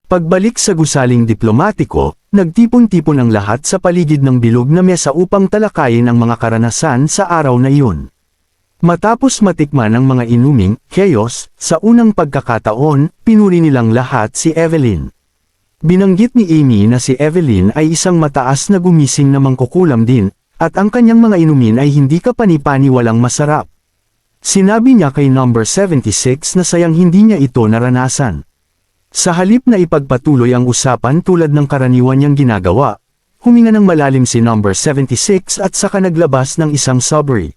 Pagbalik sa gusaling diplomatiko, nagtipon-tipon ang lahat sa paligid ng bilog na mesa upang talakayin ang mga karanasan sa araw na iyon. Matapos matikman ang mga inuming chaos, sa unang pagkakataon, pinuri nilang lahat si Evelyn. Binanggit ni Amy na si Evelyn ay isang mataas na gumising na mangkukulam din, at ang kanyang mga inumin ay hindi kapani-pani walang masarap. Sinabi niya kay number 76 na sayang hindi niya ito naranasan. Sa halip na ipagpatuloy ang usapan tulad ng karaniwan niyang ginagawa, huminga ng malalim si number 76 at saka naglabas ng isang subway.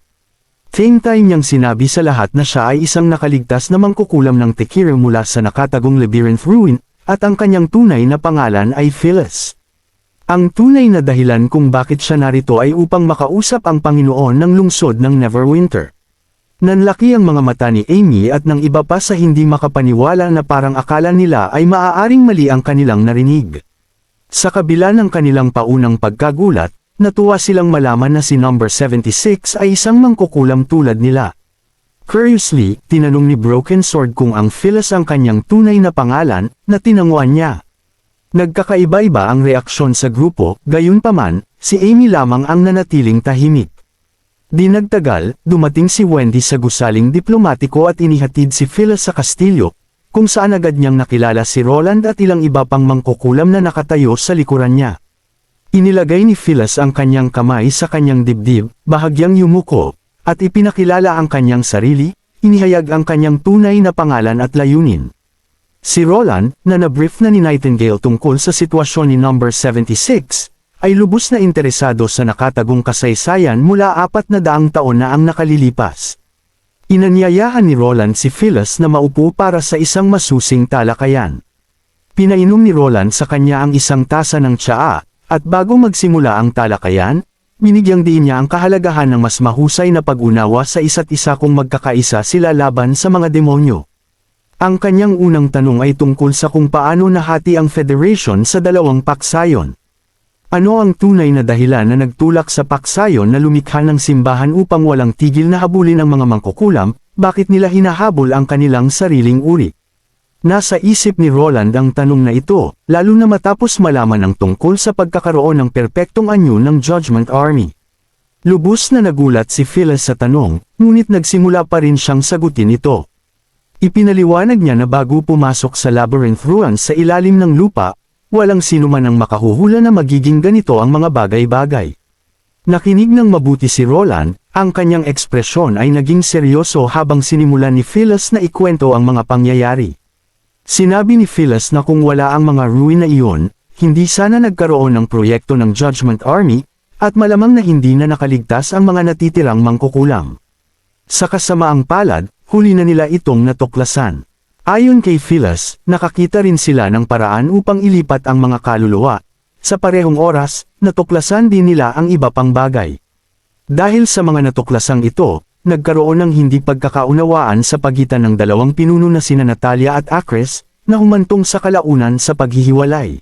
Same time niyang sinabi sa lahat na siya ay isang nakaligtas na mangkukulam ng tequila mula sa nakatagong labyrinth ruin, at ang kanyang tunay na pangalan ay Phyllis. Ang tunay na dahilan kung bakit siya narito ay upang makausap ang Panginoon ng lungsod ng Neverwinter. Nanlaki ang mga mata ni Amy at ng iba pa sa hindi makapaniwala na parang akala nila ay maaaring mali ang kanilang narinig. Sa kabila ng kanilang paunang pagkagulat, natuwa silang malaman na si number 76 ay isang mangkukulam tulad nila. Curiously, tinanong ni Broken Sword kung ang Phyllis ang kanyang tunay na pangalan, na tinanguan niya. Nagkakaiba-iba ang reaksyon sa grupo, gayunpaman, si Amy lamang ang nanatiling tahimik. Di nagtagal, dumating si Wendy sa gusaling diplomatiko at inihatid si Phyllis sa kastilyo, kung saan agad niyang nakilala si Roland at ilang iba pang mangkukulam na nakatayo sa likuran niya. Inilagay ni Phyllis ang kanyang kamay sa kanyang dibdib, bahagyang yumuko, at ipinakilala ang kanyang sarili, inihayag ang kanyang tunay na pangalan at layunin. Si Roland, na nabrief na ni Nightingale tungkol sa sitwasyon ni number 76, ay lubos na interesado sa nakatagong kasaysayan mula 400 taon na ang nakalilipas. Inanyayahan ni Roland si Phyllis na maupo para sa isang masusing talakayan. Pinainom ni Roland sa kanya ang isang tasa ng tsaa, at bago magsimula ang talakayan, binigyang diin niya ang kahalagahan ng mas mahusay na pag-unawa sa isa't isa kung magkakaisa sila laban sa mga demonyo. Ang kanyang unang tanong ay tungkol sa kung paano nahati ang Federation sa dalawang paksayon. Ano ang tunay na dahilan na nagtulak sa paksayon na lumikha ng simbahan upang walang tigil na habulin ang mga mangkukulam, bakit nila hinahabol ang kanilang sariling uri? Nasa isip ni Roland ang tanong na ito, lalo na matapos malaman ang tungkol sa pagkakaroon ng perpektong anyo ng Judgment Army. Lubos na nagulat si Phyllis sa tanong, ngunit nagsimula pa rin siyang sagutin ito. Ipinaliwanag niya na bago pumasok sa labyrinth ruins sa ilalim ng lupa, walang sino man ang makahuhula na magiging ganito ang mga bagay-bagay. Nakinig ng mabuti si Roland, ang kanyang ekspresyon ay naging seryoso habang sinimulan ni Phyllis na ikwento ang mga pangyayari. Sinabi ni Phyllis na kung wala ang mga ruin na iyon, hindi sana nagkaroon ng proyekto ng Judgment Army, at malamang na hindi na nakaligtas ang mga natitirang mangkukulam. Sa kasamaang palad, huli na nila itong natuklasan. Ayon kay Phyllis, nakakita rin sila ng paraan upang ilipat ang mga kaluluwa. Sa parehong oras, natuklasan din nila ang iba pang bagay. Dahil sa mga natuklasang ito, nagkaroon ng hindi pagkakaunawaan sa pagitan ng dalawang pinuno na sina Natalia at Acres, na humantong sa kalaunan sa paghihiwalay.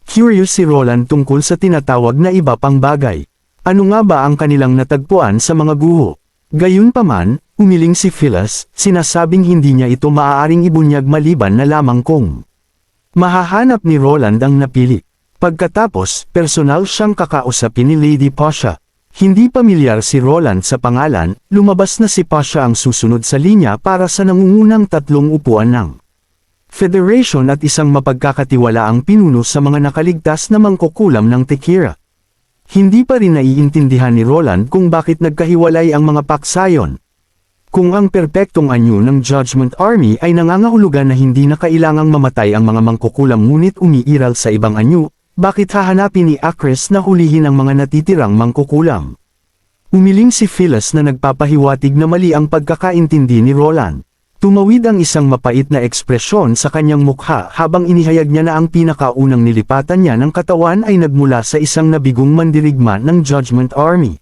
Curious si Roland tungkol sa tinatawag na iba pang bagay. Ano nga ba ang kanilang natagpuan sa mga guho? Gayunpaman, umiling si Phyllis, sinasabing hindi niya ito maaaring ibunyag maliban na lamang kung mahahanap ni Roland ang napili. Pagkatapos, personal siyang kakausapin ni Lady Pasha. Hindi pamilyar si Roland sa pangalan, lumabas na si Pasha ang susunod sa linya para sa nangungunang 3 upuan ng Federation at isang mapagkakatiwalaang pinuno sa mga nakaligtas na mangkukulam ng tequila. Hindi pa rin naiintindihan ni Roland kung bakit nagkahiwalay ang mga paksayon. Kung ang perpektong anyo ng Judgment Army ay nangangahulugan na hindi na kailangang mamatay ang mga mangkukulam ngunit umiiral sa ibang anyo, bakit hahanapin ni Acres na hulihin ang mga natitirang mangkukulam? Umiling si Phyllis na nagpapahiwatig na mali ang pagkakaintindi ni Roland. Tumawid ang isang mapait na ekspresyon sa kanyang mukha habang inihayag niya na ang pinakaunang nilipatan niya ng katawan ay nagmula sa isang nabigong mandirigma ng Judgment Army.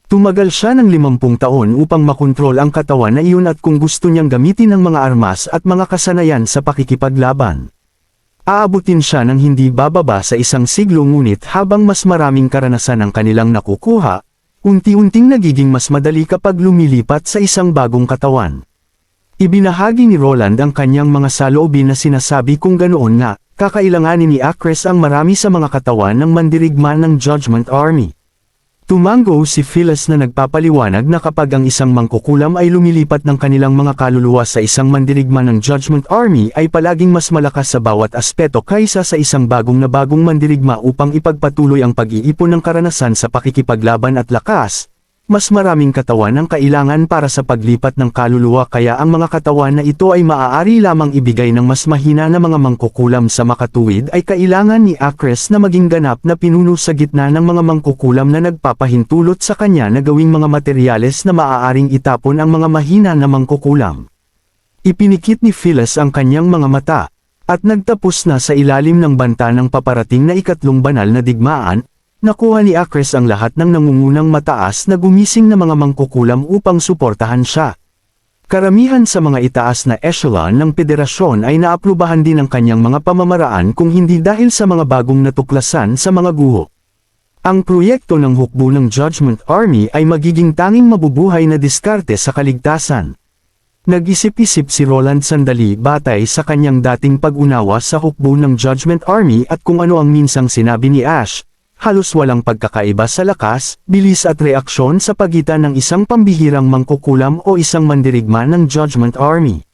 Tumagal siya ng 50 taon upang makontrol ang katawan na iyon at kung gusto niyang gamitin ang mga armas at mga kasanayan sa pakikipaglaban. Aabutin siya ng hindi bababa sa 1 siglo ngunit habang mas maraming karanasan ang kanilang nakukuha, unti-unting nagiging mas madali kapag lumilipat sa isang bagong katawan. Ibinahagi ni Roland ang kanyang mga saloobin na sinasabi kung ganoon nga, kakailanganin ni Acres ang marami sa mga katawan ng mandirigma ng Judgment Army. Tumango si Phyllis na nagpapaliwanag na kapag ang isang mangkukulam ay lumilipat ng kanilang mga kaluluwa sa isang mandirigma ng Judgment Army ay palaging mas malakas sa bawat aspeto kaysa sa isang bagong mandirigma upang ipagpatuloy ang pag-iipon ng karanasan sa pakikipaglaban at lakas. Mas maraming katawan ang kailangan para sa paglipat ng kaluluwa kaya ang mga katawan na ito ay maaari lamang ibigay ng mas mahina na mga mangkukulam sa makatuwid ay kailangan ni Acres na maging ganap na pinuno sa gitna ng mga mangkukulam na nagpapahintulot sa kanya na gawing mga materyales na maaaring itapon ang mga mahina na mangkukulam. Ipinikit ni Phyllis ang kanyang mga mata, at nagtapos na sa ilalim ng banta ng paparating na ikatlong banal na digmaan. Nakuha ni Acres ang lahat ng nangungunang mataas na gumising na mga mangkukulam upang suportahan siya. Karamihan sa mga itaas na echelon ng federasyon ay naaprubahan din ang kanyang mga pamamaraan kung hindi dahil sa mga bagong natuklasan sa mga guho. Ang proyekto ng hukbo ng Judgment Army ay magiging tanging mabubuhay na diskarte sa kaligtasan. Nag-isip-isip si Roland sandali batay sa kanyang dating pag-unawa sa hukbo ng Judgment Army at kung ano ang minsang sinabi ni Ash. Halos walang pagkakaiba sa lakas, bilis at reaksyon sa pagitan ng isang pambihirang mangkukulam o isang mandirigma ng Judgment Army.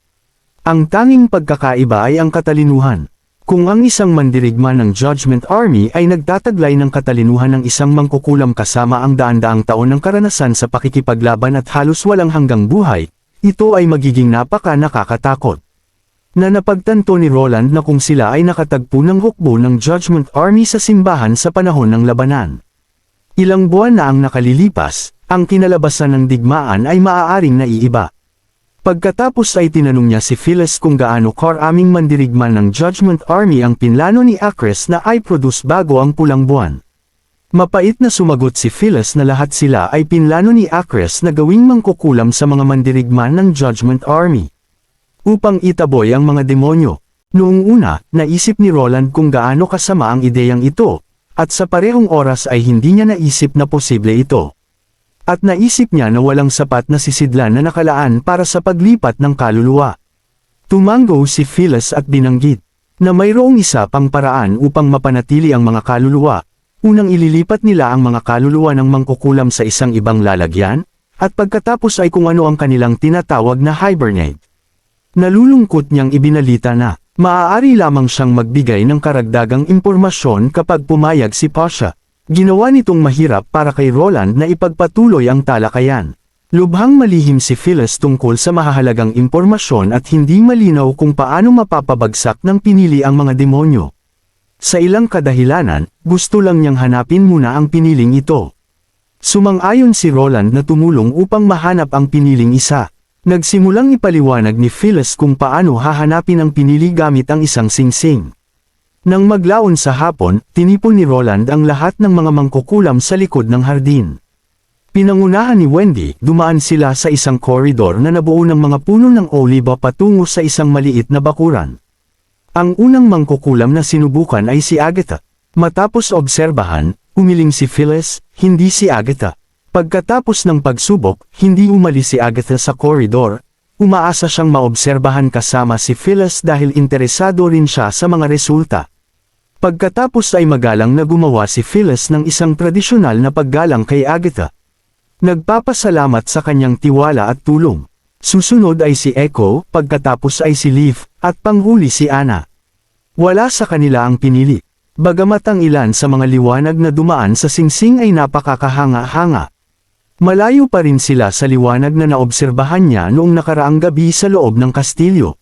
Ang tanging pagkakaiba ay ang katalinuhan. Kung ang isang mandirigma ng Judgment Army ay nagtataglay ng katalinuhan ng isang mangkukulam kasama ang daan-daang taon ng karanasan sa pakikipaglaban at halos walang hanggang buhay, ito ay magiging nakakatakot. Na napagtanto ni Roland na kung sila ay nakatagpo ng hukbo ng Judgment Army sa simbahan sa panahon ng labanan. Ilang buwan na ang nakalilipas, ang kinalabasan ng digmaan ay maaaring naiiba. Pagkatapos ay tinanong niya si Phyllis kung gaano karaming mandirigma ng Judgment Army ang pinlano ni Acres na i-produce bago ang pulang buwan. Mapait na sumagot si Phyllis na lahat sila ay pinlano ni Acres na gawing mangkukulam sa mga mandirigma ng Judgment Army. Upang itaboy ang mga demonyo. Noong una, naisip ni Roland kung gaano kasama ang ideyang ito, at sa parehong oras ay hindi niya naisip na posible ito. At naisip niya na walang sapat na sisidlan na nakalaan para sa paglipat ng kaluluwa. Tumango si Phyllis at binanggit na mayroong isa pang paraan upang mapanatili ang mga kaluluwa. Unang ililipat nila ang mga kaluluwa ng mangkukulam sa isang ibang lalagyan, at pagkatapos ay kung ano ang kanilang tinatawag na hibernate. Nalulungkot niyang ibinalita na, maaari lamang siyang magbigay ng karagdagang impormasyon kapag pumayag si Pasha. Ginawa nitong mahirap para kay Roland na ipagpatuloy ang talakayan. Lubhang malihim si Phyllis tungkol sa mahahalagang impormasyon at hindi malinaw kung paano mapapabagsak ng pinili ang mga demonyo. Sa ilang kadahilanan, gusto lang niyang hanapin muna ang piniling ito. Sumang-ayon si Roland na tumulong upang mahanap ang piniling isa. Nagsimulang ipaliwanag ni Phyllis kung paano hahanapin ang pinili gamit ang isang singsing. Nang maglaon sa hapon, tinipon ni Roland ang lahat ng mga mangkukulam sa likod ng hardin. Pinangunahan ni Wendy, dumaan sila sa isang koridor na nabuo ng mga puno ng oliba patungo sa isang maliit na bakuran. Ang unang mangkukulam na sinubukan ay si Agatha. Matapos obserbahan, umiling si Phyllis, hindi si Agatha. Pagkatapos ng pagsubok, hindi umalis si Agatha sa koridor. Umaasa siyang maobserbahan kasama si Phyllis dahil interesado rin siya sa mga resulta. Pagkatapos ay magalang na gumawa si Phyllis ng isang tradisyonal na paggalang kay Agatha. Nagpapasalamat sa kanyang tiwala at tulong. Susunod ay si Echo, pagkatapos ay si Leaf, at panghuli si Anna. Wala sa kanila ang pinili. Bagamat ang ilan sa mga liwanag na dumaan sa singsing ay napakakahanga-hanga. Malayo pa rin sila sa liwanag na naobserbahan niya noong nakaraang gabi sa loob ng kastilyo.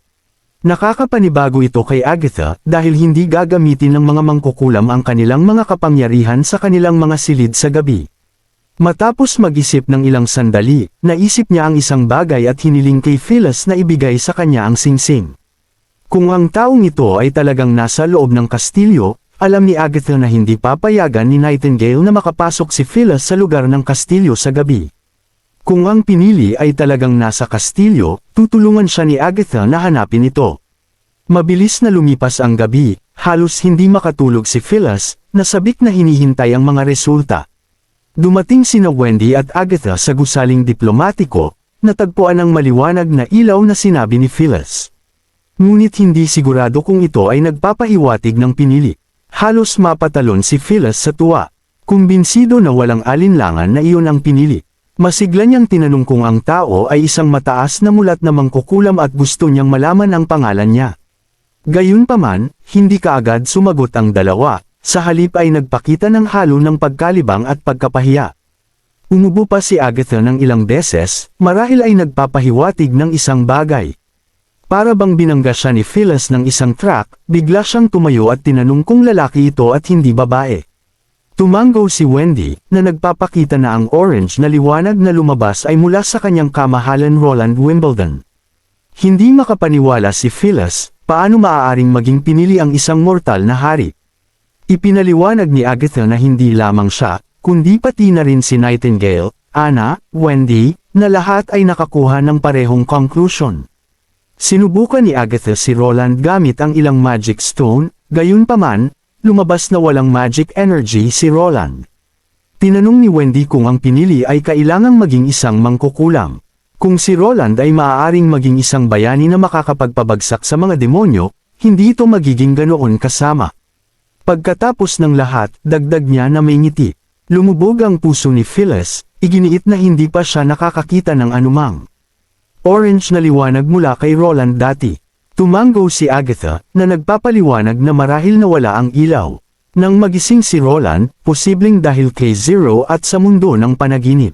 Nakakapanibago ito kay Agatha dahil hindi gagamitin ng mga mangkukulam ang kanilang mga kapangyarihan sa kanilang mga silid sa gabi. Matapos mag-isip ng ilang sandali, naisip niya ang isang bagay at hiniling kay Phyllis na ibigay sa kanya ang singsing. Kung ang taong ito ay talagang nasa loob ng kastilyo, alam ni Agatha na hindi papayagan ni Nightingale na makapasok si Phyllis sa lugar ng kastilyo sa gabi. Kung ang pinili ay talagang nasa kastilyo, tutulungan siya ni Agatha na hanapin ito. Mabilis na lumipas ang gabi, halos hindi makatulog si Phyllis, nasabik na hinihintay ang mga resulta. Dumating sina Wendy at Agatha sa gusaling diplomatiko, natagpuan ang maliwanag na ilaw na sinabi ni Phyllis. Ngunit hindi sigurado kung ito ay nagpapahiwatig ng pinili. Halos mapatalon si Phyllis sa tuwa. Kumbinsido na walang alinlangan na iyon ang pinili. Masigla niyang tinanong kung ang tao ay isang mataas na mulat na mangkukulam at gusto niyang malaman ang pangalan niya. Gayunpaman, hindi kaagad sumagot ang dalawa, sa halip ay nagpakita ng halo ng pagkalibang at pagkapahiya. Umubo pa si Agatha ng ilang beses, marahil ay nagpapahiwatig ng isang bagay. Para bang binangga siya ni Phyllis ng isang truck, bigla siyang tumayo at tinanong kung lalaki ito at hindi babae. Tumango si Wendy, na nagpapakita na ang orange na liwanag na lumabas ay mula sa kanyang kamahalan Roland Wimbledon. Hindi makapaniwala si Phyllis, paano maaaring maging pinili ang isang mortal na hari. Ipinaliwanag ni Agatha na hindi lamang siya, kundi pati na rin si Nightingale, Anna, Wendy, na lahat ay nakakuha ng parehong conclusion. Sinubukan ni Agatha si Roland gamit ang ilang magic stone, gayunpaman, lumabas na walang magic energy si Roland. Tinanong ni Wendy kung ang pinili ay kailangang maging isang mangkukulam. Kung si Roland ay maaaring maging isang bayani na makakapagpabagsak sa mga demonyo, hindi ito magiging ganoon kasama. Pagkatapos ng lahat, dagdag niya na may ngiti. Lumubog ang puso ni Phyllis, iginiit na hindi pa siya nakakakita ng anumang orange na liwanag mula kay Roland dati. Tumango si Agatha, na nagpapaliwanag na marahil nawala ang ilaw. Nang magising si Roland, posibleng dahil kay Zero at sa mundo ng panaginip.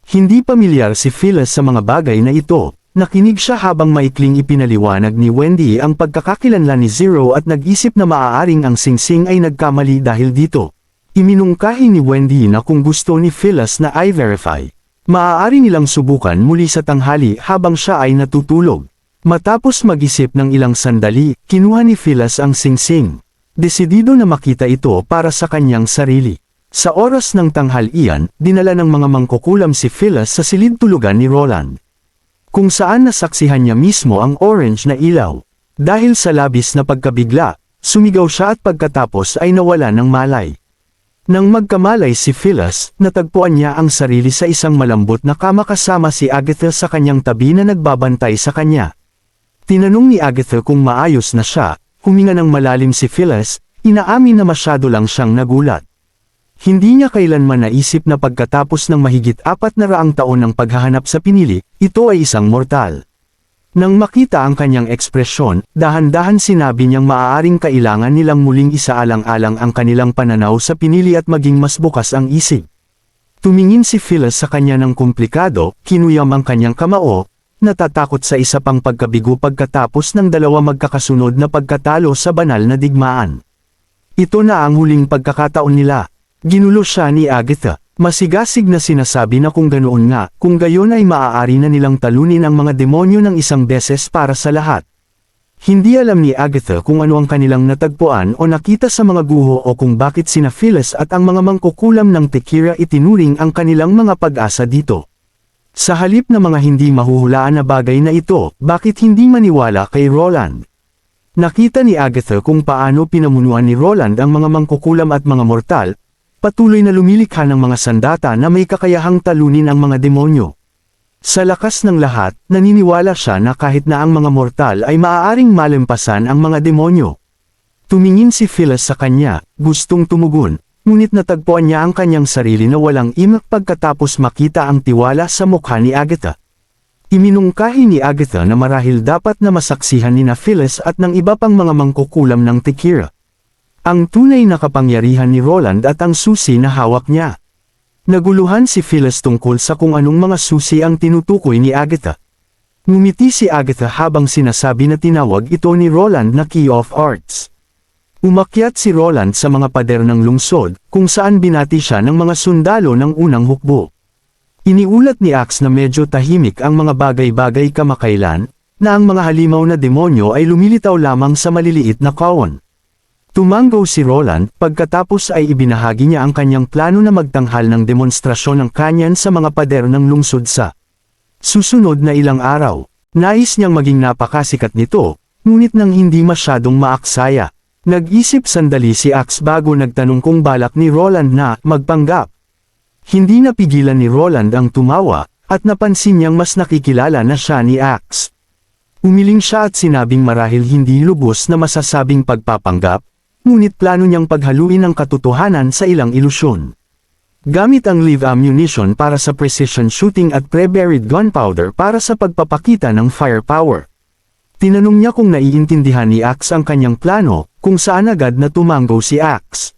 Hindi pamilyar si Phyllis sa mga bagay na ito, nakinig siya habang maikling ipinaliwanag ni Wendy ang pagkakakilanlan ni Zero at nag-isip na maaaring ang singsing ay nagkamali dahil dito. Iminungkahi ni Wendy na kung gusto ni Phyllis na i-verify, maaari nilang subukan muli sa tanghali habang siya ay natutulog. Matapos mag-isip ng ilang sandali, kinuha ni Phyllis ang singsing. Desidido na makita ito para sa kanyang sarili. Sa oras ng tanghalian, dinala ng mga mangkukulam si Phyllis sa silid tulugan ni Roland, kung saan nasaksihan niya mismo ang orange na ilaw. Dahil sa labis na pagkabigla, sumigaw siya at pagkatapos ay nawala ng malay. Nang magkamalay si Phyllis, natagpuan niya ang sarili sa isang malambot na kama kasama si Agatha sa kanyang tabi na nagbabantay sa kanya. Tinanong ni Agatha kung maayos na siya, huminga ng malalim si Phyllis, inaamin na masyado lang siyang nagulat. Hindi niya kailanman naisip na pagkatapos ng mahigit 400 taon ng paghahanap sa pinili, ito ay isang mortal. Nang makita ang kanyang ekspresyon, dahan-dahan sinabi niyang maaaring kailangan nilang muling isaalang-alang ang kanilang pananaw sa pinili at maging mas bukas ang isip. Tumingin si Phyllis sa kanya ng komplikado, kinuyam ang kanyang kamao, natatakot sa isa pang pagkabigo pagkatapos ng dalawa magkakasunod na pagkatalo sa banal na digmaan. Ito na ang huling pagkakataon nila. Ginulo siya ni Agatha. Masigasig na sinasabi na kung ganoon nga, kung gayon ay maaari na nilang talunin ang mga demonyo ng isang beses para sa lahat. Hindi alam ni Agatha kung ano ang kanilang natagpuan o nakita sa mga guho o kung bakit sina Phyllis at ang mga mangkukulam ng Tekira itinuring ang kanilang mga pag-asa dito. Sa halip na mga hindi mahuhulaan na bagay na ito, bakit hindi maniwala kay Roland? Nakita ni Agatha kung paano pinamunuan ni Roland ang mga mangkukulam at mga mortal, patuloy na lumilikha ng mga sandata na may kakayahang talunin ang mga demonyo. Sa lakas ng lahat, naniniwala siya na kahit na ang mga mortal ay maaaring malampasan ang mga demonyo. Tumingin si Phyllis sa kanya, gustong tumugon, ngunit natagpuan niya ang kanyang sarili na walang imak pagkatapos makita ang tiwala sa mukha ni Agatha. Iminungkahi ni Agatha na marahil dapat na masaksihan ni Phyllis at ng iba pang mga mangkukulam ng Tekira ang tunay na kapangyarihan ni Roland at ang susi na hawak niya. Naguluhan si Phyllis tungkol sa kung anong mga susi ang tinutukoy ni Agatha. Ngumiti si Agatha habang sinasabi na tinawag ito ni Roland na Key of Arts. Umakyat si Roland sa mga pader ng lungsod, kung saan binati siya ng mga sundalo ng unang hukbo. Iniulat ni Axe na medyo tahimik ang mga bagay-bagay kamakailan, na ang mga halimaw na demonyo ay lumilitaw lamang sa maliliit na kawon. Tumango si Roland, pagkatapos ay ibinahagi niya ang kanyang plano na magtanghal ng demonstrasyon ng kanyan sa mga pader ng lungsod sa susunod na ilang araw. Nais niyang maging napakasikat nito, ngunit nang hindi masyadong maaksaya. Nag-isip sandali si Axe bago nagtanong kung balak ni Roland na magpanggap. Hindi napigilan ni Roland ang tumawa, at napansin niyang mas nakikilala na siya ni Axe. Umiling siya at sinabing marahil hindi lubos na masasabing pagpapanggap, ngunit plano niyang paghaluin ang katotohanan sa ilang ilusyon. Gamit ang live ammunition para sa precision shooting at pre-buried gunpowder para sa pagpapakita ng firepower. Tinanong niya kung naiintindihan ni Axe ang kanyang plano, kung saan agad na tumango si Axe.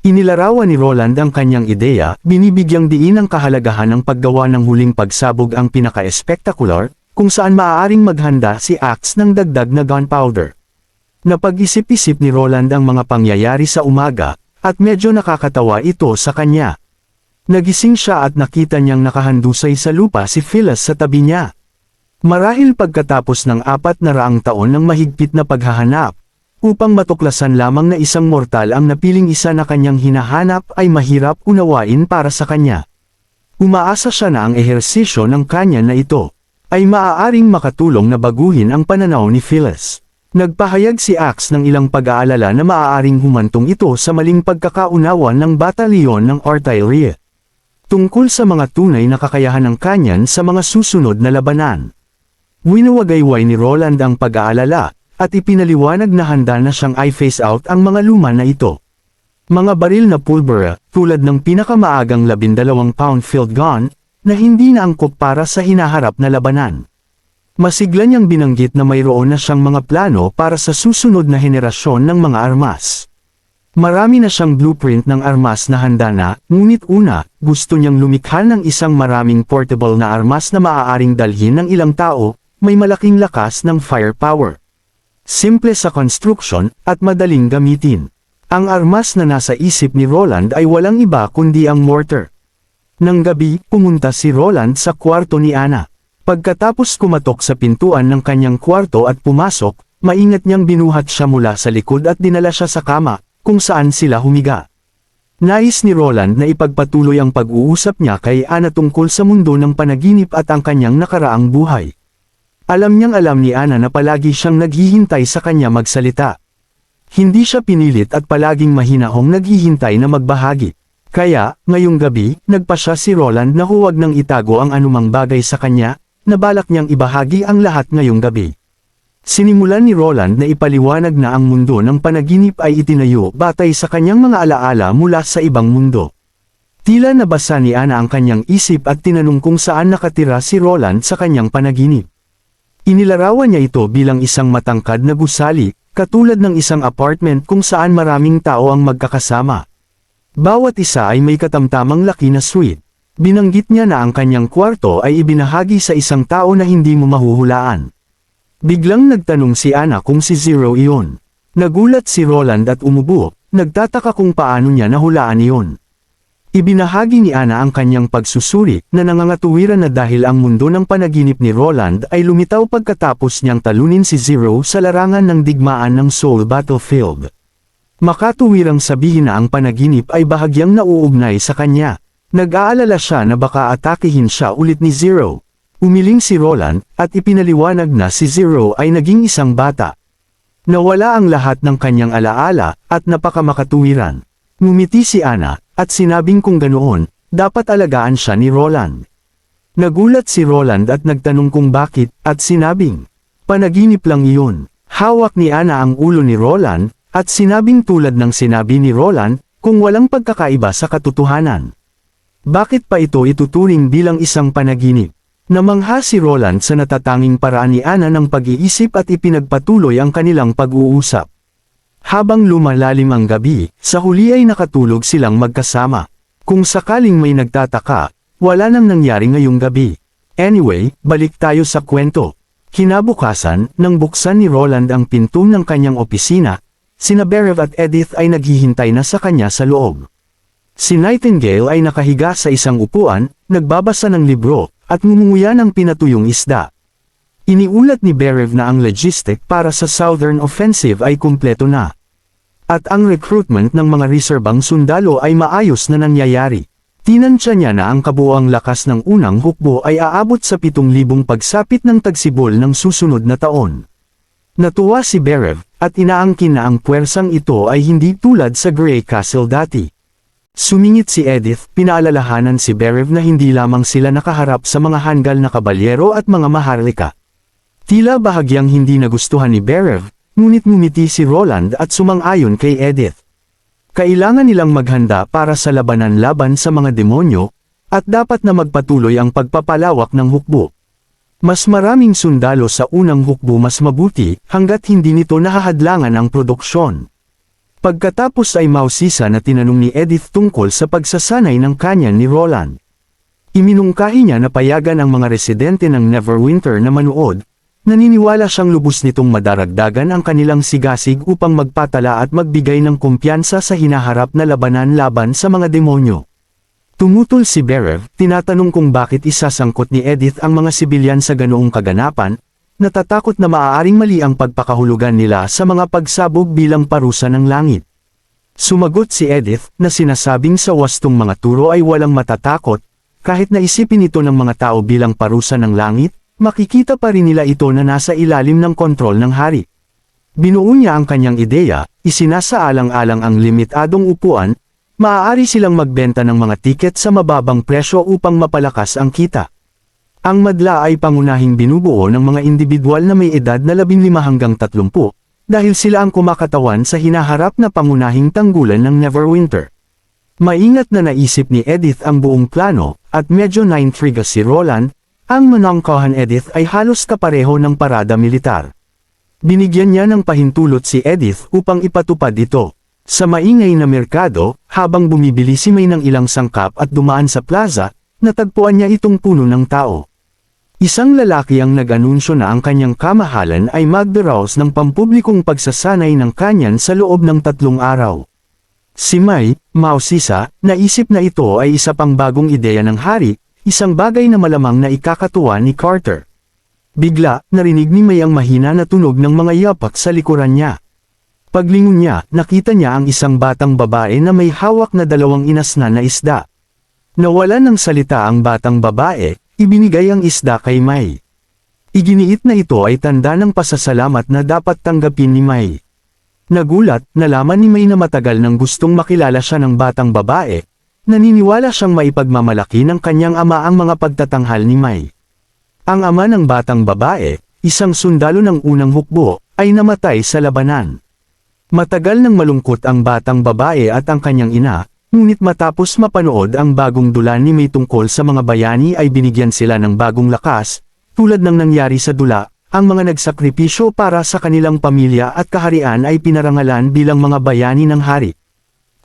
Inilarawan ni Roland ang kanyang ideya, binibigyang diin ang kahalagahan ng paggawa ng huling pagsabog ang pinaka-espectacular, kung saan maaaring maghanda si Axe ng dagdag na gunpowder. Napag-isip-isip ni Roland ang mga pangyayari sa umaga, at medyo nakakatawa ito sa kanya. Nagising siya at nakita niyang nakahandusay sa lupa si Phyllis sa tabi niya. Marahil pagkatapos ng 400 taon ng mahigpit na paghahanap, upang matuklasan lamang na isang mortal ang napiling isa na kanyang hinahanap ay mahirap unawain para sa kanya. Umaasa siya na ang ehersisyo ng kanya na ito ay maaaring makatulong na baguhin ang pananaw ni Phyllis. Nagpahayag si Axe ng ilang pag-aalala na maaaring humantong ito sa maling pagkakaunawa ng batalyon ng artillery tungkol sa mga tunay na kakayahan ng kanyan sa mga susunod na labanan. Winawagayway ni Roland ang pag-aalala, at ipinaliwanag na handa na siyang i-phase out ang mga luma na ito. Mga baril na pulbera, tulad ng pinakamaagang 12-pound field gun, na hindi na angkop para sa hinaharap na labanan. Masigla niyang binanggit na mayroon na siyang mga plano para sa susunod na henerasyon ng mga armas. Marami na siyang blueprint ng armas na handa na, ngunit una, gusto niyang lumikha ng isang maraming portable na armas na maaaring dalhin ng ilang tao, may malaking lakas ng firepower. Simple sa construction, at madaling gamitin. Ang armas na nasa isip ni Roland ay walang iba kundi ang mortar. Nang gabi, pumunta si Roland sa kwarto ni Anna. Pagkatapos kumatok sa pintuan ng kanyang kwarto at pumasok, maingat niyang binuhat siya mula sa likod at dinala siya sa kama, kung saan sila humiga. Nais ni Roland na ipagpatuloy ang pag-uusap niya kay Anna tungkol sa mundo ng panaginip at ang kanyang nakaraang buhay. Alam ni Anna na palagi siyang naghihintay sa kanya magsalita. Hindi siya pinilit at palaging mahinahong naghihintay na magbahagi. Kaya, ngayong gabi, nagpasya si Roland na huwag nang itago ang anumang bagay sa kanya, na balak niyang ibahagi ang lahat ngayong gabi. Sinimulan ni Roland na ipaliwanag na ang mundo ng panaginip ay itinayo batay sa kanyang mga alaala mula sa ibang mundo. Tila nabasa ni Anna ang kanyang isip at tinanong kung saan nakatira si Roland sa kanyang panaginip. Inilarawan niya ito bilang isang matangkad na gusali, katulad ng isang apartment kung saan maraming tao ang magkakasama. Bawat isa ay may katamtamang laki na suite. Binanggit niya na ang kanyang kwarto ay ibinahagi sa isang tao na hindi mo mahuhulaan. Biglang nagtanong si Anna kung si Zero iyon. Nagulat si Roland at umubo, nagtataka kung paano niya nahulaan iyon. Ibinahagi ni Anna ang kanyang pagsusuri na nangangatuwiran na dahil ang mundo ng panaginip ni Roland ay lumitaw pagkatapos niyang talunin si Zero sa larangan ng digmaan ng Soul Battlefield. Makatuwirang sabihin na ang panaginip ay bahagyang nauugnay sa kanya. Nag-aalala siya na baka atakihin siya ulit ni Zero. Umiling si Roland, at ipinaliwanag na si Zero ay naging isang bata. Nawala ang lahat ng kanyang alaala, at napakamakatuwiran. Ngumiti si Anna, at sinabing kung ganoon, dapat alagaan siya ni Roland. Nagulat si Roland at nagtanong kung bakit, at sinabing, panaginip lang iyon. Hawak ni Anna ang ulo ni Roland, at sinabing tulad ng sinabi ni Roland, kung walang pagkakaiba sa katotohanan. Bakit pa ito ituturing bilang isang panaginip? Namangha si Roland sa natatanging paraan ni Anna ng pag-iisip at ipinagpatuloy ang kanilang pag-uusap. Habang lumalalim ang gabi, sa huli ay nakatulog silang magkasama. Kung sakaling may nagtataka, wala nang nangyari ngayong gabi. Anyway, balik tayo sa kwento. Kinabukasan, nang buksan ni Roland ang pinto ng kanyang opisina, sina Berev at Edith ay naghihintay na sa kanya sa loob. Si Nightingale ay nakahiga sa isang upuan, nagbabasa ng libro, at ngumunguya ng pinatuyong isda. Iniulat ni Berev na ang logistic para sa Southern Offensive ay kumpleto na. At ang recruitment ng mga reserbang sundalo ay maayos na nangyayari. Tinansya niya na ang kabuuang lakas ng unang hukbo ay aabot sa 7,000 pagsapit ng tagsibol ng susunod na taon. Natuwa si Berev, at inaangkin na ang puwersang ito ay hindi tulad sa Grey Castle dati. Sumingit si Edith, pinaalalahanan si Berev na hindi lamang sila nakaharap sa mga hanggal na kabalyero at mga maharlika. Tila bahagyang hindi nagustuhan ni Berev, ngunit ngumiti si Roland at sumang-ayon kay Edith. Kailangan nilang maghanda para sa labanan laban sa mga demonyo, at dapat na magpatuloy ang pagpapalawak ng hukbo. Mas maraming sundalo sa unang hukbo mas mabuti, hanggat hindi nito nahahadlangan ang produksyon. Pagkatapos ay mausisa na tinanong ni Edith tungkol sa pagsasanay ng kanyan ni Roland. Iminungkahi niya na payagan ang mga residente ng Neverwinter na manood. Naniniwala siyang lubos nitong madaragdagan ang kanilang sigasig upang magpatala at magbigay ng kumpiyansa sa hinaharap na labanan laban sa mga demonyo. Tumutol si Berev, tinatanong kung bakit isasangkot ni Edith ang mga sibilyan sa ganoong kaganapan, natatakot na maaaring mali ang pagpakahulugan nila sa mga pagsabog bilang parusa ng langit. Sumagot si Edith na sinasabing sa wastong mga turo ay walang matatakot, kahit na isipin ito ng mga tao bilang parusa ng langit, makikita pa rin nila ito na nasa ilalim ng kontrol ng hari. Binuo niya ang kanyang ideya, isinasaalang-alang ang limitadong upuan, maaari silang magbenta ng mga tiket sa mababang presyo upang mapalakas ang kita. Ang madla ay pangunahing binubuo ng mga individual na may edad na 15 hanggang 30, dahil sila ang kumakatawan sa hinaharap na pangunahing tanggulan ng Neverwinter. Maingat na naisip ni Edith ang buong plano, at medyo naintriga si Roland. Ang manangkahan Edith ay halos kapareho ng parada militar. Binigyan niya ng pahintulot si Edith upang ipatupad ito. Sa maingay na merkado, habang bumibili si May ng ilang sangkap at dumaan sa plaza, natagpuan niya itong puno ng tao. Isang lalaki ang nag-anunsyo na ang kanyang kamahalan ay magdaraos ng pampublikong pagsasanay ng kanyan sa loob ng 3 araw. Si May, mausisa, naisip na ito ay isa pang bagong ideya ng hari, isang bagay na malamang na ikakatuwa ni Carter. Bigla, narinig ni May ang mahina na tunog ng mga yapak sa likuran niya. Paglingon niya, nakita niya ang isang batang babae na may hawak na 2 inasna na isda. Nawalan ng salita ang batang babae, ibinigay ang isda kay May. Iginiit na ito ay tanda ng pasasalamat na dapat tanggapin ni May. Nagulat, nalaman ni May na matagal nang gustong makilala siya ng batang babae. Naniniwala siyang maipagmamalaki ng kanyang ama ang mga pagtatanghal ni May. Ang ama ng batang babae, isang sundalo ng unang hukbo, ay namatay sa labanan. Matagal nang malungkot ang batang babae at ang kanyang ina, ngunit matapos mapanood ang bagong dula ni May tungkol sa mga bayani ay binigyan sila ng bagong lakas, tulad ng nangyari sa dula, ang mga nagsakripisyo para sa kanilang pamilya at kaharian ay pinarangalan bilang mga bayani ng hari.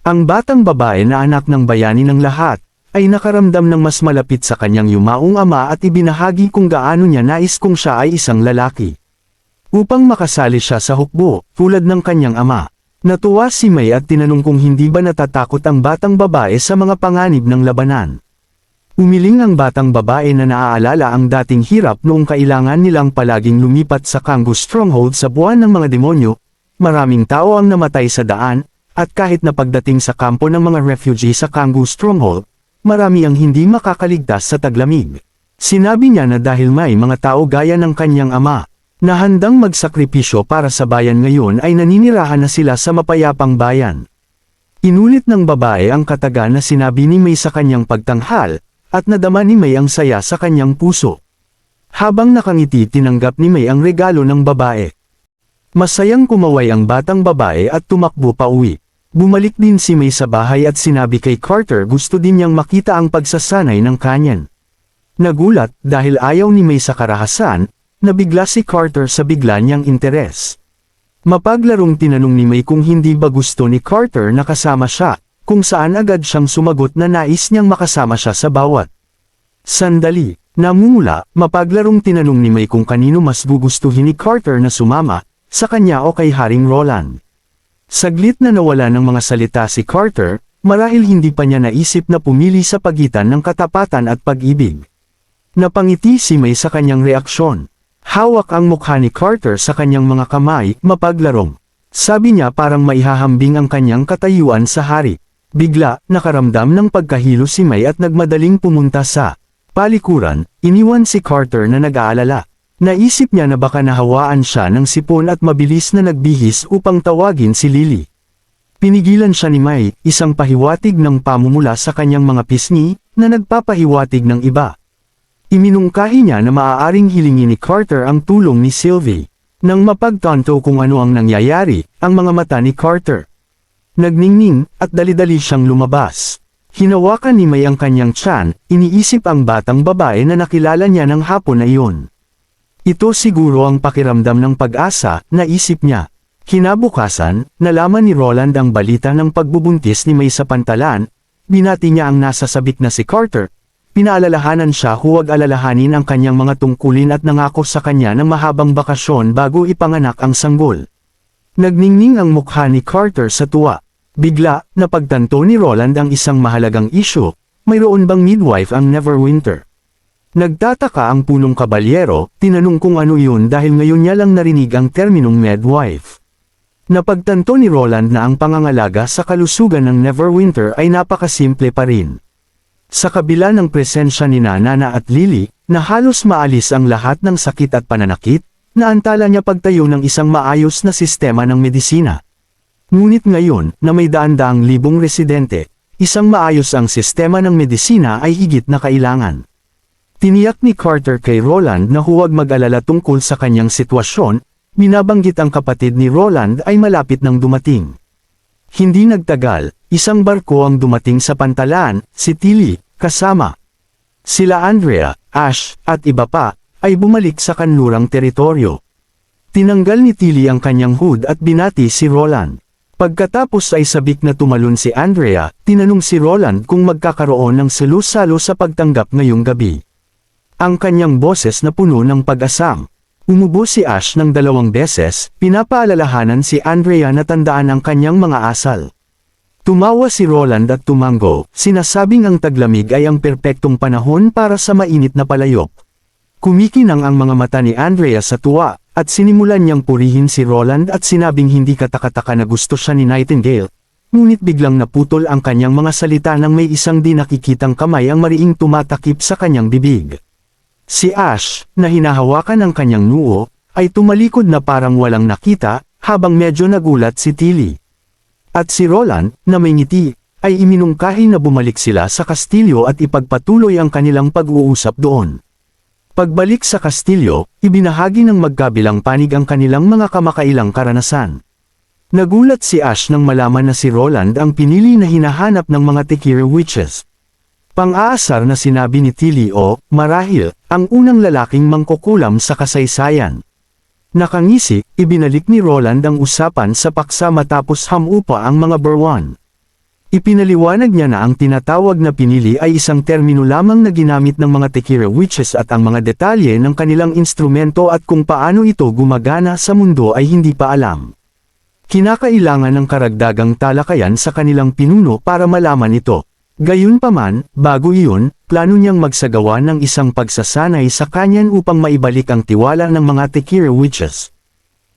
Ang batang babae na anak ng bayani ng lahat, ay nakaramdam ng mas malapit sa kanyang yumaong ama at ibinahagi kung gaano niya nais kung siya ay isang lalaki. Upang makasali siya sa hukbo, tulad ng kanyang ama. Natuwa si May at tinanong kung hindi ba natatakot ang batang babae sa mga panganib ng labanan. Umiling ang batang babae na naaalala ang dating hirap noong kailangan nilang palaging lumipat sa Kangoo Stronghold sa buwan ng mga demonyo, maraming tao ang namatay sa daan, at kahit na pagdating sa kampo ng mga refugee sa Kangoo Stronghold, marami ang hindi makakaligtas sa taglamig. Sinabi niya na dahil may mga tao gaya ng kanyang ama, na handang magsakripisyo para sa bayan ngayon ay naninirahan na sila sa mapayapang bayan. Inulit ng babae ang kataga na sinabi ni May sa kanyang pagtanghal, at nadama ni May ang saya sa kanyang puso. Habang nakangiti tinanggap ni May ang regalo ng babae. Masayang kumaway ang batang babae at tumakbo pa uwi. Bumalik din si May sa bahay at sinabi kay Carter gusto din niyang makita ang pagsasanay ng kanyan. Nagulat dahil ayaw ni May sa karahasan, nabigla si Carter sa bigla niyang interes. Mapaglarong tinanong ni May kung hindi ba gusto ni Carter na kasama siya, kung saan agad siyang sumagot na nais niyang makasama siya sa bawat sandali. Namumula, mapaglarong tinanong ni May kung kanino mas gugustuhin ni Carter na sumama, sa kanya o kay Haring Roland. Saglit na nawala ng mga salita si Carter, marahil hindi pa niya naisip na pumili sa pagitan ng katapatan at pag-ibig. Napangiti si May sa kanyang reaksyon. Hawak ang mukha ni Carter sa kanyang mga kamay, mapaglarong. Sabi niya parang maihahambing ang kanyang katayuan sa hari. Bigla, nakaramdam ng pagkahilo si May at nagmadaling pumunta sa palikuran, iniwan si Carter na nag-aalala. Naisip niya na baka nahawaan siya ng sipon at mabilis na nagbihis upang tawagin si Lily. Pinigilan siya ni May, isang pahiwatig ng pamumula sa kanyang mga pisngi, na nagpapahiwatig ng iba. Iminungkahi niya na maaaring hilingin ni Carter ang tulong ni Sylvie. Nang mapagtanto kung ano ang nangyayari, ang mga mata ni Carter nagningning, at dali-dali siyang lumabas. Hinawakan ni May ang kanyang tiyan, iniisip ang batang babae na nakilala niya ng hapon na iyon. Ito siguro ang pakiramdam ng pag-asa, naisip niya. Kinabukasan, nalaman ni Roland ang balita ng pagbubuntis ni May sa pantalan, binati niya ang nasa sabik na si Carter, pinaalalahanan siya huwag alalahanin ang kanyang mga tungkulin at nangako sa kanya ng mahabang bakasyon bago ipanganak ang sanggol. Nagningning ang mukha ni Carter sa tuwa. Bigla, napagtanto ni Roland ang isang mahalagang isyu, mayroon bang midwife ang Neverwinter? Nagtataka ang punong kabalyero, tinanong kung ano yun dahil ngayon niya lang narinig ang terminong midwife. Napagtanto ni Roland na ang pangangalaga sa kalusugan ng Neverwinter ay napakasimple pa rin. Sa kabila ng presensya ni Nana at Lily, na halos maalis ang lahat ng sakit at pananakit, naantala niya pagtayo ng isang maayos na sistema ng medisina. Ngunit ngayon, na may daan-daang libong residente, isang maayos ang sistema ng medisina ay higit na kailangan. Tiniyak ni Carter kay Roland na huwag mag-alala tungkol sa kanyang sitwasyon, binabanggit ang kapatid ni Roland ay malapit nang dumating. Hindi nagtagal, isang barko ang dumating sa pantalan, si Tilly, kasama sila Andrea, Ash, at iba pa, ay bumalik sa kanlurang teritoryo. Tinanggal ni Tilly ang kanyang hood at binati si Roland. Pagkatapos ay sabik na tumalon si Andrea, tinanong si Roland kung magkakaroon ng salo-salo sa pagtanggap ngayong gabi. Ang kanyang boses na puno ng pag-asam. Umubo si Ash ng 2 beses, pinapaalalahanan si Andrea na tandaan ang kanyang mga asal. Tumawa si Roland at tumango, sinasabing ang taglamig ay ang perpektong panahon para sa mainit na palayok. Kumikinang ang mga mata ni Andrea sa tuwa, at sinimulan niyang purihin si Roland at sinabing hindi katakataka na gusto siya ni Nightingale, ngunit biglang naputol ang kanyang mga salita nang may isang di nakikitang kamay ang mariing tumatakip sa kanyang bibig. Si Ash, na hinahawakan ang kanyang noo, ay tumalikod na parang walang nakita, habang medyo nagulat si Tilly. At si Roland, na may ngiti, ay iminungkahi na bumalik sila sa kastilyo at ipagpatuloy ang kanilang pag-uusap doon. Pagbalik sa kastilyo, ibinahagi ng magkabilang panig ang kanilang mga kamakailang karanasan. Nagulat si Ash nang malaman na si Roland ang pinili na hinahanap ng mga Tekir Witches. Pang-aasar na sinabi ni Tilly marahil, ang unang lalaking mangkukulam sa kasaysayan. Nakangisi, ibinalik ni Roland ang usapan sa paksa matapos hamupa ang mga berwan. Ipinaliwanag niya na ang tinatawag na pinili ay isang termino lamang na ginamit ng mga Tekir Witches at ang mga detalye ng kanilang instrumento at kung paano ito gumagana sa mundo ay hindi pa alam. Kinakailangan ng karagdagang talakayan sa kanilang pinuno para malaman ito. Gayunpaman, bago iyon, plano niyang magsagawa ng isang pagsasanay sa kanyan upang maibalik ang tiwala ng mga Tekir Witches.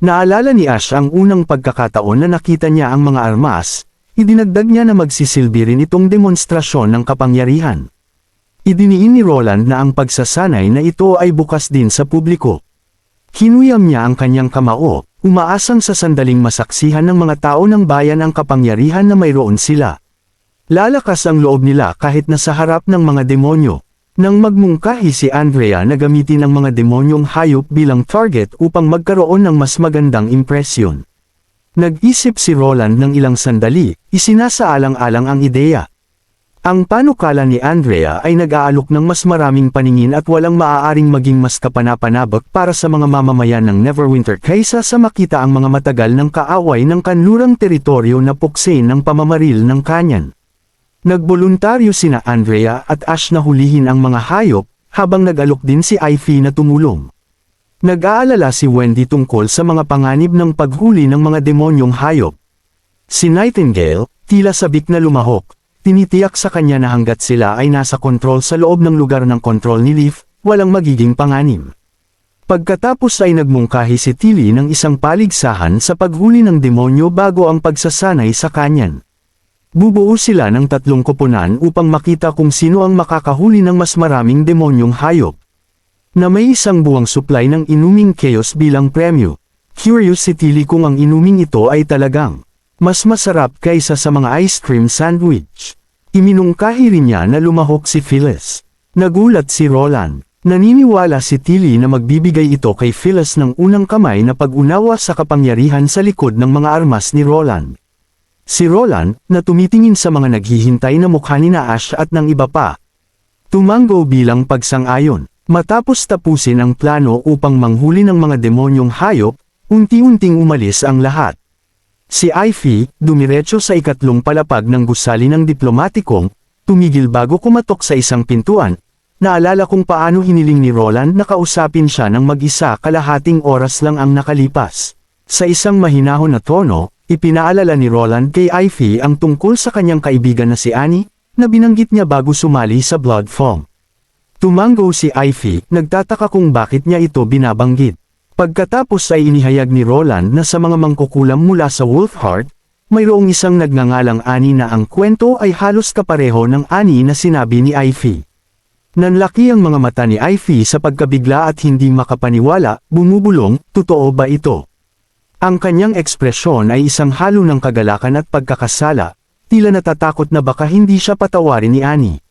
Naalala ni Ash ang unang pagkakataon na nakita niya ang mga armas, idinagdag niya na magsisilbi rin itong demonstrasyon ng kapangyarihan. Idiniin ni Roland na ang pagsasanay na ito ay bukas din sa publiko. Hinuyam niya ang kanyang kamao, umaasang sa sandaling masaksihan ng mga tao ng bayan ang kapangyarihan na mayroon sila. Lalakas ang loob nila kahit nasa harap ng mga demonyo. Nang magmungkahi si Andrea na gamitin ang mga demonyong hayop bilang target upang magkaroon ng mas magandang impresyon. Nag-isip si Roland ng ilang sandali, isinasaalang-alang ang ideya. Ang panukala ni Andrea ay nag-aalok ng mas maraming paningin at walang maaaring maging mas kapanapanabak para sa mga mamamayan ng Neverwinter kaysa sa makita ang mga matagal ng kaaway ng kanlurang teritoryo na puksin ng pamamaril ng kanyan. Nagboluntaryo sina Andrea at Ash na hulihin ang mga hayop, habang nag-alok din si Ivy na tumulong. Nag-aalala si Wendy tungkol sa mga panganib ng paghuli ng mga demonyong hayop. Si Nightingale, tila sabik na lumahok, tinitiyak sa kanya na hanggat sila ay nasa kontrol sa loob ng lugar ng kontrol ni Leaf, walang magiging panganib. Pagkatapos ay nagmungkahi si Tilly ng isang paligsahan sa paghuli ng demonyo bago ang pagsasanay sa kanyan. Bubuo sila ng 3 koponan upang makita kung sino ang makakahuli ng mas maraming demonyong hayop. Na may isang buwang supply ng inuming chaos bilang premyo. Curious si Tilly kung ang inuming ito ay talagang mas masarap kaysa sa mga ice cream sandwich. Iminungkahi rin niya na lumahok si Phyllis. Nagulat si Roland. Naniniwala si Tilly na magbibigay ito kay Phyllis ng unang kamay na pag-unawa sa kapangyarihan sa likod ng mga armas ni Roland. Si Roland, na tumitingin sa mga naghihintay na mukha ni Ash at ng iba pa, tumango bilang pagsang-ayon. Matapos tapusin ang plano upang manghuli ng mga demonyong hayop, unti-unting umalis ang lahat. Si Ivy, dumiretso sa ikatlong palapag ng gusali ng diplomatikong, tumigil bago kumatok sa isang pintuan. Naalala kung paano hiniling ni Roland na kausapin siya ng mag-isa kalahating oras lang ang nakalipas. Sa isang mahinahon na tono, ipinaalala ni Roland kay Ivy ang tungkol sa kanyang kaibigan na si Annie, na binanggit niya bago sumali sa Blood Form. Tumango si Ivy, nagtataka kung bakit niya ito binabanggit. Pagkatapos ay inihayag ni Roland na sa mga mangkukulam mula sa Wolfheart, mayroong isang nagngangalang Annie na ang kwento ay halos kapareho ng Annie na sinabi ni Ivy. Nanlaki ang mga mata ni Ivy sa pagkabigla at hindi makapaniwala, bumubulong, totoo ba ito? Ang kanyang ekspresyon ay isang halo ng kagalakan at pagkakasala, tila natatakot na baka hindi siya patawarin ni Annie.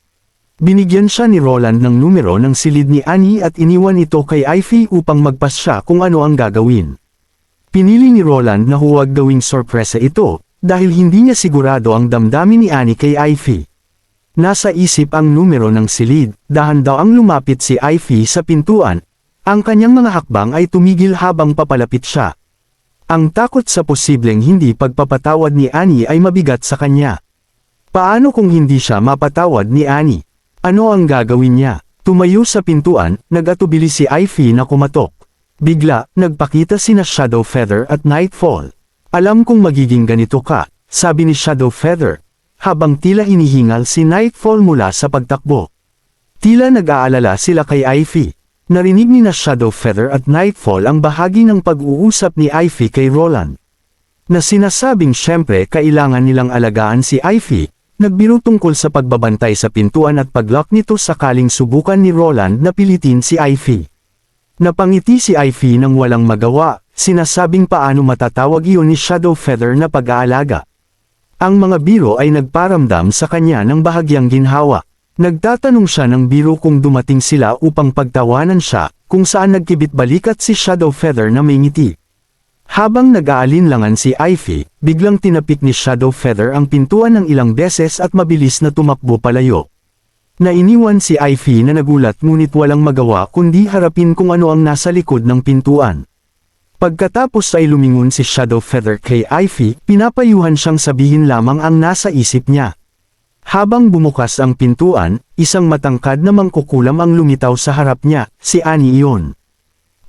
Binigyan siya ni Roland ng numero ng silid ni Annie at iniwan ito kay Ivy upang magpasya kung ano ang gagawin. Pinili ni Roland na huwag gawing sorpresa ito, dahil hindi niya sigurado ang damdamin ni Annie kay Ivy. Nasa isip ang numero ng silid, dahan daw ang lumapit si Ivy sa pintuan. Ang kanyang mga hakbang ay tumigil habang papalapit siya. Ang takot sa posibleng hindi pagpapatawad ni Annie ay mabigat sa kanya. Paano kung hindi siya mapatawad ni Annie? Ano ang gagawin niya? Tumayo sa pintuan, nag-atubili si Ivy na kumatok. Bigla, nagpakita sina Shadowfeather at Nightfall. Alam kong magiging ganito ka, sabi ni Shadowfeather. Habang tila hinihingal si Nightfall mula sa pagtakbo. Tila nag-aalala sila kay Ivy. Narinig ni na Shadowfeather at Nightfall ang bahagi ng pag-uusap ni Ivy kay Roland. Na sinasabing syempre kailangan nilang alagaan si Ivy, nagbiro tungkol sa pagbabantay sa pintuan at paglock nito sakaling subukan ni Roland na pilitin si Ivy. Napangiti si Ivy nang walang magawa, sinasabing paano matatawag iyon ni Shadowfeather na pag-aalaga. Ang mga biro ay nagparamdam sa kanya ng bahagyang ginhawa. Nagtatanong siya ng biro kung dumating sila upang pagtawanan siya, kung saan nagkibit balikat si Shadowfeather na may ngiti. Habang nag-aalinlangan si Ivy, biglang tinapik ni Shadowfeather ang pintuan ng ilang beses at mabilis na tumakbo palayo. Nainiwan si Ivy na nagulat ngunit walang magawa kundi harapin kung ano ang nasa likod ng pintuan. Pagkatapos ay lumingon si Shadowfeather kay Ivy, pinapayuhan siyang sabihin lamang ang nasa isip niya. Habang bumukas ang pintuan, isang matangkad na mangkukulam ang lumitaw sa harap niya, si Annie iyon.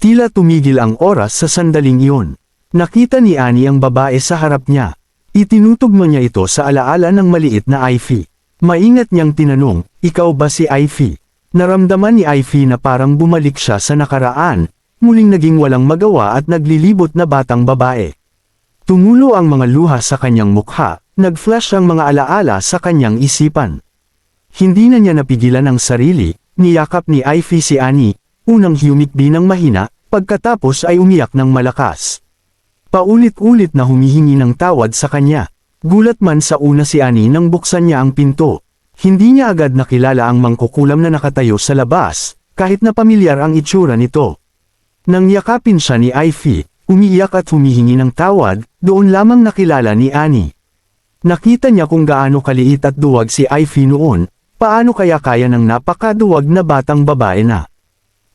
Tila tumigil ang oras sa sandaling iyon. Nakita ni Annie ang babae sa harap niya. Itinutugma niya ito sa alaala ng maliit na Ivy. Maingat niyang tinanong, ikaw ba si Ivy? Naramdaman ni Ivy na parang bumalik siya sa nakaraan. Muling naging walang magawa at naglilibot na batang babae. Tumulo ang mga luha sa kanyang mukha, nag-flash ang mga alaala sa kanyang isipan. Hindi na niya napigilan ang sarili, niyakap ni Ivy si Annie, unang humikbi ng mahina, pagkatapos ay umiyak ng malakas. Paulit-ulit na humihingi ng tawad sa kanya. Gulat man sa una si Annie nang buksan niya ang pinto. Hindi niya agad nakilala ang mangkukulam na nakatayo sa labas, kahit na pamilyar ang itsura nito. Nang yakapin siya ni Ivy, umiiyak at humihingi ng tawad, doon lamang nakilala ni Annie. Nakita niya kung gaano kaliit at duwag si Ivy noon, paano kaya kaya ng napakaduwag na batang babae na.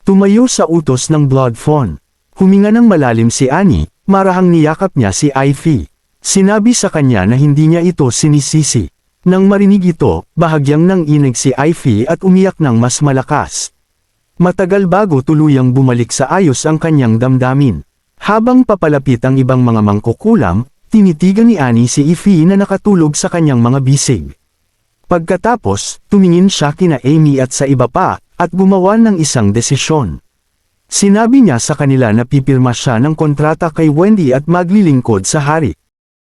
Tumayo sa utos ng Blood Fawn. Huminga ng malalim si Annie, marahang niyakap niya si Ivy. Sinabi sa kanya na hindi niya ito sinisisi. Nang marinig ito, bahagyang nanginig si Ivy at umiyak ng mas malakas. Matagal bago tuluyang bumalik sa ayos ang kanyang damdamin. Habang papalapit ang ibang mga mangkukulam, tinitigan ni Annie si Ivy na nakatulog sa kanyang mga bisig. Pagkatapos, tumingin siya kina Amy at sa iba pa, at gumawa ng isang desisyon. Sinabi niya sa kanila na pipirma siya ng kontrata kay Wendy at maglilingkod sa hari.